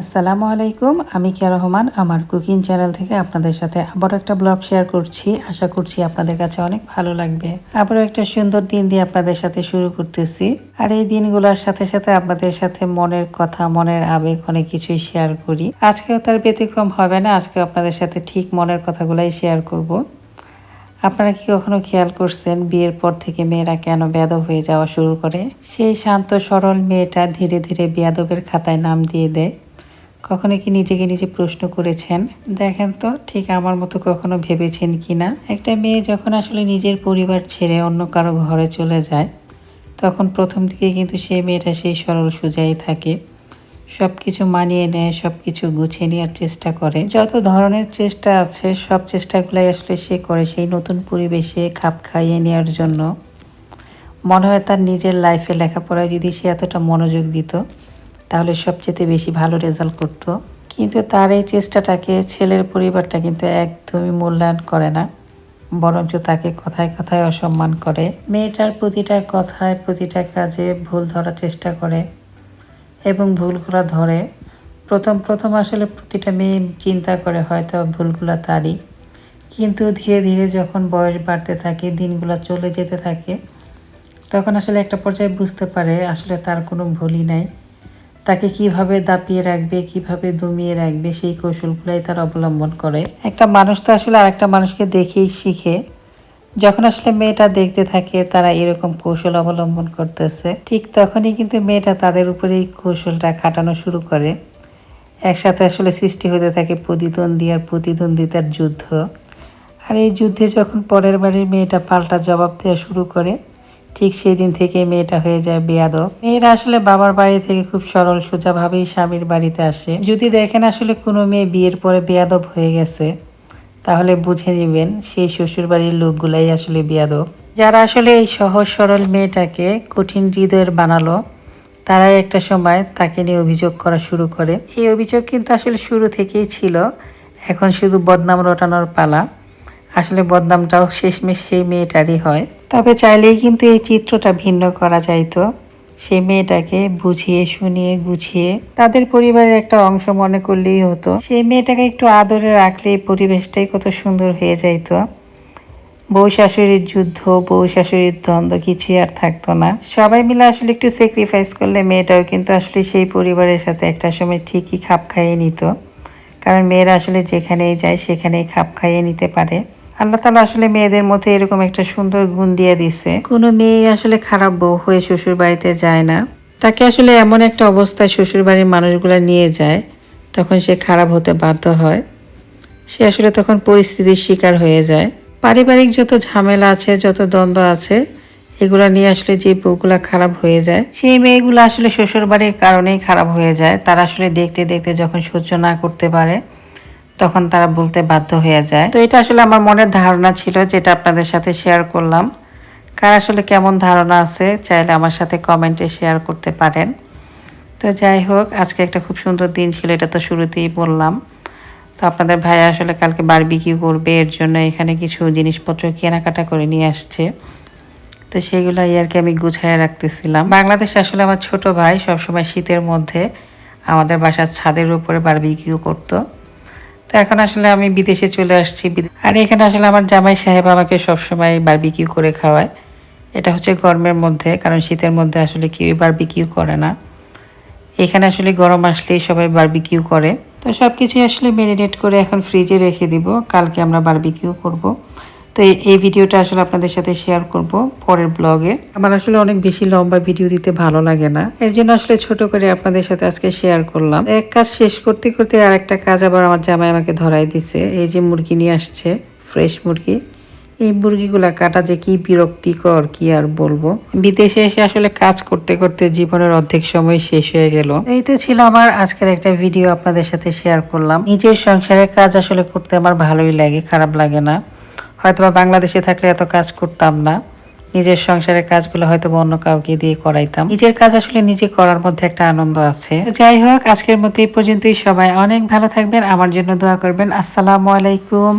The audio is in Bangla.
আসসালামু আলাইকুম, আমি কিয়া রহমান আমার কুকিং চ্যানেল থেকে আপনাদের সাথে আবারও একটা ব্লগ শেয়ার করছি। আশা করছি আপনাদের কাছে অনেক ভালো লাগবে। আবারও একটা সুন্দর দিন দিয়ে আপনাদের সাথে শুরু করতেছি। আর এই দিনগুলোর সাথে সাথে আপনাদের সাথে মনের কথা, মনের আবেগ অনেক কিছুই শেয়ার করি। আজকেও তার ব্যতিক্রম হবে না, আজকে আপনাদের সাথে ঠিক মনের কথাগুলাই শেয়ার করব। আপনারা কি কখনো খেয়াল করছেন বিয়ের পর থেকে মেয়েরা কেন বেয়াদব হয়ে যাওয়া শুরু করে? সেই শান্ত সরল মেয়েটা ধীরে ধীরে বেয়াদবের খাতায় নাম দিয়ে দেয়। কখনো কি নিজেকে নিজে প্রশ্ন করেছেন? দেখেন তো ঠিক আমার মতো কখনো ভেবেছেন কি না? একটা মেয়ে যখন আসলে নিজের পরিবার ছেড়ে অন্য কারো ঘরে চলে যায়, তখন প্রথম দিকে কিন্তু সেই মেয়েটা সেই সরল সোজাই থাকে। সব কিছু মানিয়ে নেয়, সব কিছু গুছিয়ে নেওয়ার চেষ্টা করে। যত ধরনের চেষ্টা আছে সব চেষ্টাগুলাই আসলে সে করে সেই নতুন পরিবেশে খাপ খাইয়ে নেওয়ার জন্য। মনে হয় তার নিজের লাইফে লেখাপড়ায় যদি সে এতটা মনোযোগ দিত তাহলে সবচেয়ে বেশি ভালো রেজাল্ট করত। কিন্তু তার এই চেষ্টাটাকে ছেলের পরিবারটা কিন্তু একদমই মূল্যায়ন করে না, বরঞ্চ তাকে কথায় কথায় অসম্মান করে। মেয়েটার প্রতিটা কথায় প্রতিটা কাজে ভুল ধরার চেষ্টা করে এবং ভুলগুলো ধরে। প্রথম আসলে প্রতিটা মেয়ে চিন্তা করে হয়তো ভুলগুলো তারই, কিন্তু ধীরে ধীরে যখন বয়স বাড়তে থাকে, দিনগুলো চলে যেতে থাকে, তখন আসলে একটা পর্যায়ে বুঝতে পারে আসলে তার কোনো ভুলই নাই। তাকে কিভাবে দাপিয়ে রাখবে, কিভাবে দমিয়ে রাখবে, সেই কৌশলগুলাই তার অবলম্বন করে। একটা মানুষ তো আসলে আরেকটা মানুষকে দেখেই শিখে। যখন আসলে মেয়েটা দেখতে থাকে তারা এরকম কৌশল অবলম্বন করতেছে, ঠিক তখনই কিন্তু মেয়েটা তাদের উপরে এই কৌশলটা খাটানো শুরু করে। একসাথে আসলে সৃষ্টি হতে থাকে প্রতিদ্বন্দ্বী আর প্রতিদ্বন্দ্বিতার যুদ্ধ। আর এই যুদ্ধে যখন পরের বাড়ির মেয়েটা পাল্টা জবাব দেওয়া শুরু করে, ঠিক সেই দিন থেকে মেয়েটা হয়ে যায় বেয়াদব। মেয়েরা আসলে বাবার বাড়ি থেকে খুব সরল সোজাভাবেই স্বামীর বাড়িতে আসে। যদি দেখেন আসলে কোনো মেয়ে বিয়ের পরে বেয়াদব হয়ে গেছে, তাহলে বুঝে নেবেন সেই শ্বশুর বাড়ির লোকগুলাই আসলে বেয়াদব। যারা আসলে এই সহজ সরল মেয়েটাকে কঠিন হৃদয়ের বানালো, তারাই একটা সময় তাকে নিয়ে অভিযোগ করা শুরু করে। এই অভিযোগ কিন্তু আসলে শুরু থেকেই ছিল, এখন শুধু বদনাম রটানোর পালা। আসলে বদনামটাও শেষমেশ সেই মেয়েটারই হয়। তবে চাইলেই কিন্তু এই চিত্রটা ভিন্ন করা যাইতো। সেই মেয়েটাকে বুঝিয়ে শুনিয়ে গুছিয়ে তাদের পরিবারের একটা অংশ মনে করলেই হতো। সেই মেয়েটাকে একটু আদরে রাখলে পরিবেশটাই কত সুন্দর হয়ে যাইতো। বউ শাশুড়ির যুদ্ধ, বউ শাশুড়ির দ্বন্দ্ব কিছুই আর থাকতো না। সবাই মিলে আসলে একটু স্যাক্রিফাইস করলে মেয়েটাও কিন্তু আসলে সেই পরিবারের সাথে একটা সময় ঠিকই খাপ খাইয়ে নিত। কারণ মেয়েরা আসলে যেখানেই যায় সেখানেই খাপ খাইয়ে নিতে পারে। আল্লাহ তাআলা আসলে মেয়েদের মধ্যে এরকম একটা সুন্দর গুণ দিয়ে দিছে। কোনো মেয়ে আসলে খারাপ বউ হয়ে শ্বশুর বাড়িতে যায় না। তাকে আসলে এমন একটা অবস্থায় শ্বশুর বাড়ির মানুষগুলা নিয়ে যায়, তখন সে খারাপ হতে বাধ্য হয়। সে আসলে তখন পরিস্থিতির শিকার হয়ে যায়। পারিবারিক যত ঝামেলা আছে, যত দ্বন্দ্ব আছে, এগুলা নিয়ে আসলে যে বউগুলা খারাপ হয়ে যায়, সেই মেয়েগুলো আসলে শ্বশুর বাড়ির কারণেই খারাপ হয়ে যায়। তারা আসলে দেখতে দেখতে যখন সহ্য না করতে পারে, তখন তারা বলতে বাধ্য হয়ে যায়। তো এটা আসলে আমার মনের ধারণা ছিল, যেটা আপনাদের সাথে শেয়ার করলাম। কার আসলে কেমন ধারণা আছে চাইলে আমার সাথে কমেন্টে শেয়ার করতে পারেন। তো যাই হোক, আজকে একটা খুব সুন্দর দিন ছিল, এটা তো শুরুতেই বললাম। তো আপনাদের ভাই আসলে কালকে বারবিকিউ করবে, এর জন্য এখানে কিছু জিনিসপত্র কেনাকাটা করে নিয়ে আসছে। তো সেগুলো আর কি আমি গুছায় রাখতেছিলাম। বাংলাদেশে আসলে আমার ছোট ভাই সবসময় শীতের মধ্যে আমাদের বাসার ছাদের উপরে বারবিকিউ করতো। তো এখন আসলে আমি বিদেশে চলে আসছি, আর এখানে আসলে আমার জামাই সাহেব আমাকে সবসময় বারবিকিউ করে খাওয়ায়। এটা হচ্ছে গরমের মধ্যে, কারণ শীতের মধ্যে আসলে কেউ বারবিকিউ করে না। এখানে আসলে গরম আসলেই সবাই বারবিকিউ করে। তো সব কিছুই আসলে ম্যারিনেট করে এখন ফ্রিজে রেখে দিব, কালকে আমরা বারবিকিউ করব। তো এই ভিডিওটা আসলে আপনাদের সাথে শেয়ার করব পরের ব্লগে। আমার আসলে অনেক বেশি লম্বা ভিডিও দিতে ভালো লাগে না, এর জন্য আসলে ছোট করে আপনাদের সাথে আজকে শেয়ার করলাম। এক কাজ শেষ করতে করতে আর একটা কাজ আবার আমার জামাই আমাকে ধরাই দিছে। এই যে মুরগি নিয়ে আসছে, ফ্রেশ মুরগি। এই মুরগিগুলা কাটা যে কি বিরক্তিকর, কি আর বলবো। বিদেশে এসে আসলে কাজ করতে করতে জীবনের অর্ধেক সময় শেষ হয়ে গেল। এই তো ছিল আমার আজকের একটা ভিডিও, আপনাদের সাথে শেয়ার করলাম। নিজের সংসারের কাজ আসলে করতে আমার ভালোই লাগে, খারাপ লাগে না। হয়তোবা বাংলাদেশে থাকলে এত কাজ করতাম না, নিজের সংসারের কাজগুলো হয়তো অন্য কাউকে দিয়ে করাইতাম। নিজের কাজ আসলে নিজে করার মধ্যে একটা আনন্দ আছে। যাই হোক, আজকের মতো এই পর্যন্তই। সবাই অনেক ভালো থাকবেন, আমার জন্য দোয়া করবেন। আসসালামু আলাইকুম।